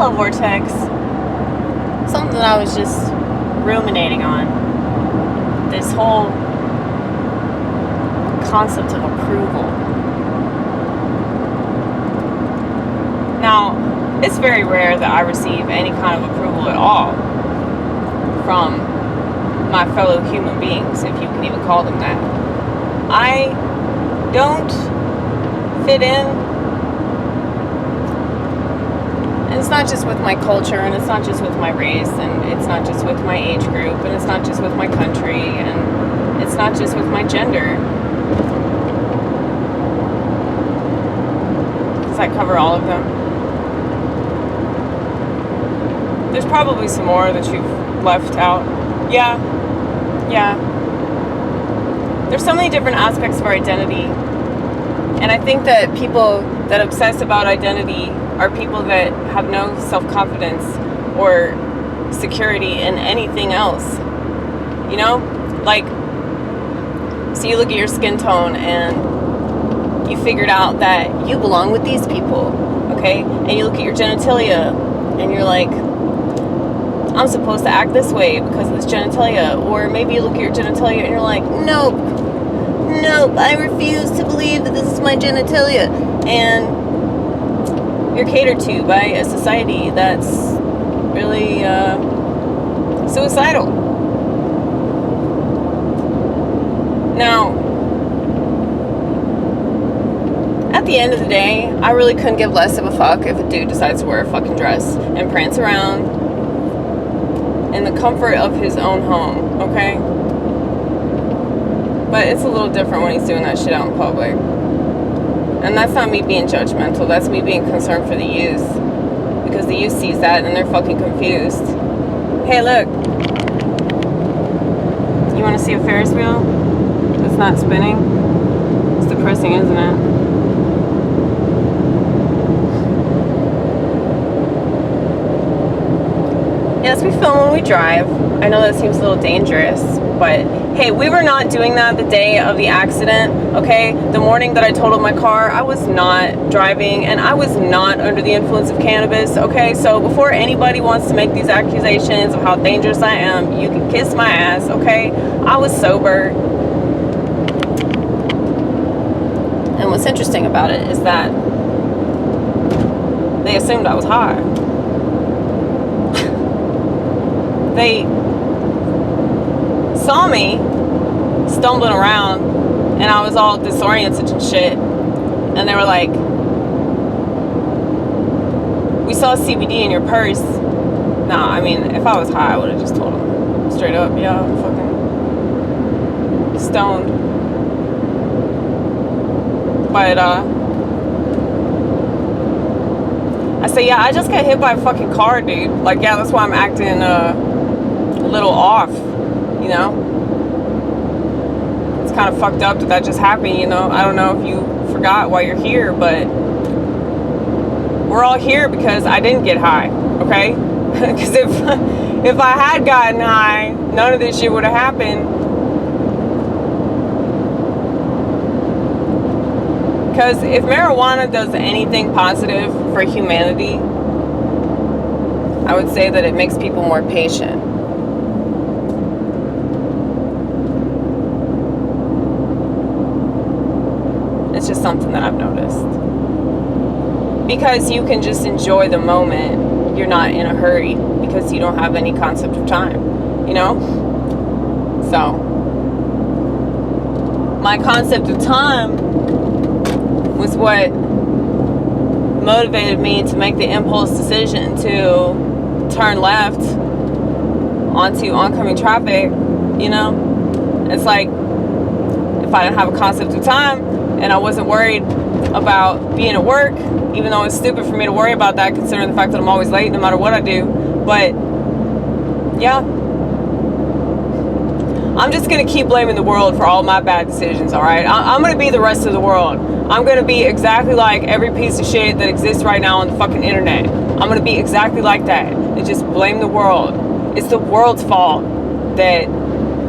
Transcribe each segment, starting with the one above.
Hello, Vortex. Something that I was just ruminating on. This whole concept of approval. Now, it's very rare that I receive any kind of approval at all from my fellow human beings, if you can even call them that. I don't fit in. And it's not just with my culture, and it's not just with my race, and it's not just with my age group, and it's not just with my country, and it's not just with my gender. Does that cover all of them? There's probably some more that you've left out. Yeah. There's so many different aspects of our identity. And I think that people that obsess about identity are people that have no self-confidence or security in anything else. You know? Like, so you look at your skin tone and you figured out that you belong with these people, okay? And you look at your genitalia and you're like, I'm supposed to act this way because of this genitalia. Or maybe you look at your genitalia and you're like, nope, I refuse to believe that this is my genitalia. And you're catered to by a society that's really suicidal. Now, at the end of the day, I really couldn't give less of a fuck if a dude decides to wear a fucking dress and prance around in the comfort of his own home, okay? But it's a little different when he's doing that shit out in public. And that's not me being judgmental, that's me being concerned for the youth. Because the youth sees that and they're fucking confused. Hey, look. You want to see a Ferris wheel that's not spinning? It's depressing, isn't it? Yes, we film when we drive. I know that seems a little dangerous, but hey, we were not doing that the day of the accident, okay? The morning that I totaled my car, I was not driving, and I was not under the influence of cannabis, okay? So before anybody wants to make these accusations of how dangerous I am, you can kiss my ass, okay? I was sober. And what's interesting about it is that they assumed I was high. They saw me stumbling around and I was all disoriented and shit, and they were like, we saw CBD in your purse. Nah, I mean, if I was high I would have just told them straight up, yeah, I'm fucking stoned. But I say, yeah, I just got hit by a fucking car, dude. Like, yeah, that's why I'm acting a little off, you know? It's kind of fucked up that just happened, you know? I don't know if you forgot why you're here, but we're all here because I didn't get high, okay? Because if I had gotten high, none of this shit would have happened. Because if marijuana does anything positive for humanity, I would say that it makes people more patient. It's just something that I've noticed. Because you can just enjoy the moment. You're not in a hurry because you don't have any concept of time, you know? So, my concept of time was what motivated me to make the impulse decision to turn left onto oncoming traffic, you know? It's like, if I didn't have a concept of time and I wasn't worried about being at work, even though it's stupid for me to worry about that considering the fact that I'm always late no matter what I do, but yeah, I'm just going to keep blaming the world for all my bad decisions, alright? I'm going to be the rest of the world. I'm going to be exactly like every piece of shit that exists right now on the fucking internet. I'm going to be exactly like that and just blame the world. It's the world's fault that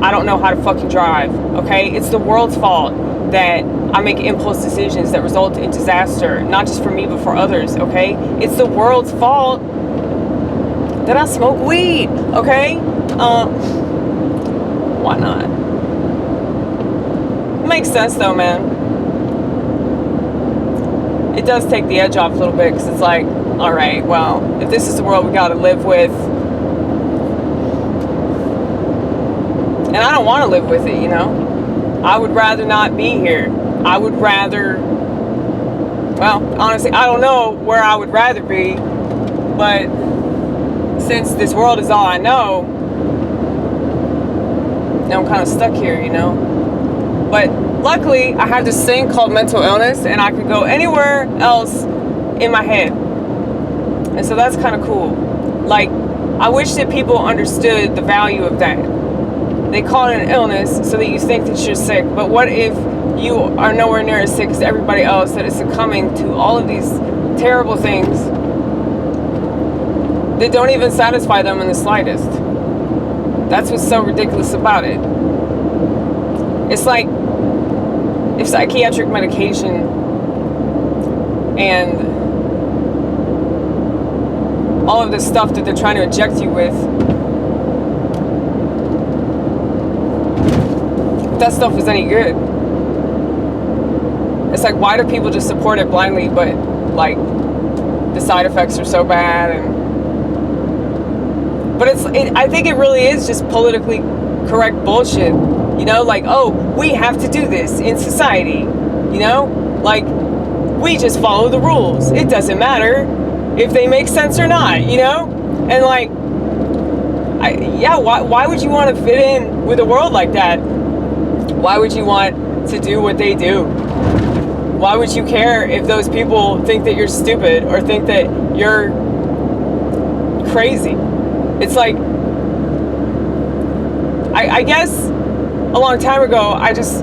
I don't know how to fucking drive, okay? It's the world's fault that I make impulse decisions that result in disaster, not just for me, but for others, okay? It's the world's fault that I smoke weed, okay? Why not? It makes sense though, man. It does take the edge off a little bit, because it's like, all right, well, if this is the world we gotta live with, and I don't want to live with it, you know? I would rather not be here. I would rather, well, honestly, I don't know where I would rather be, but since this world is all I know, I'm kind of stuck here, you know? But luckily, I have this thing called mental illness, and I could go anywhere else in my head. And so that's kind of cool. Like, I wish that people understood the value of that. They call it an illness so that you think that you're sick. But what if you are nowhere near as sick as everybody else that is succumbing to all of these terrible things that don't even satisfy them in the slightest? That's what's so ridiculous about it. It's like if psychiatric medication and all of this stuff that they're trying to inject you with, if that stuff is any good. It's like, why do people just support it blindly, but like the side effects are so bad? But I think it really is just politically correct bullshit. You know, like, oh, we have to do this in society. You know, like, we just follow the rules. It doesn't matter if they make sense or not, you know? And like, why would you want to fit in with a world like that? Why would you want to do what they do? Why would you care if those people think that you're stupid or think that you're crazy? It's like, I guess a long time ago, I just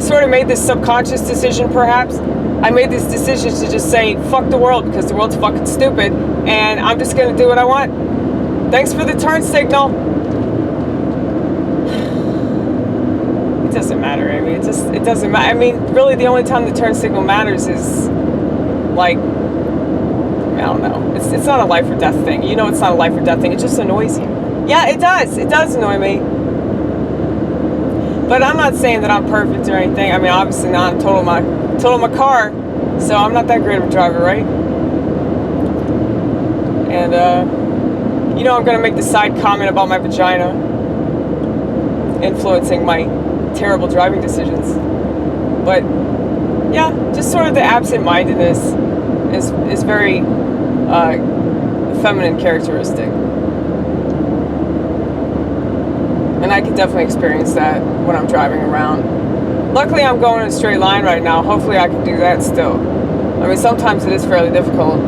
sort of made this subconscious decision, perhaps. I made this decision to just say, fuck the world, because the world's fucking stupid, and I'm just going to do what I want. Thanks for the turn signal. It doesn't matter. I mean, it doesn't matter. I mean, really, the only time the turn signal matters is, like, I don't know. It's not a life or death thing. You know it's not a life or death thing. It just annoys you. Yeah, it does. It does annoy me. But I'm not saying that I'm perfect or anything. I mean, obviously not. I'm total my car, so I'm not that great of a driver, right? And, you know, I'm going to make the side comment about my vagina influencing my terrible driving decisions. But, yeah, just sort of the absent-mindedness is very feminine characteristic. And I can definitely experience that when I'm driving around. Luckily, I'm going in a straight line right now. Hopefully, I can do that still. I mean, sometimes it is fairly difficult.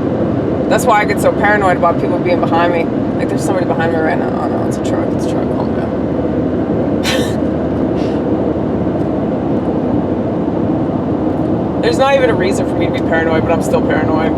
That's why I get so paranoid about people being behind me. Like, there's somebody behind me right now. Oh, no, it's a truck. It's a truck. Calm down. There's not even a reason for me to be paranoid, but I'm still paranoid.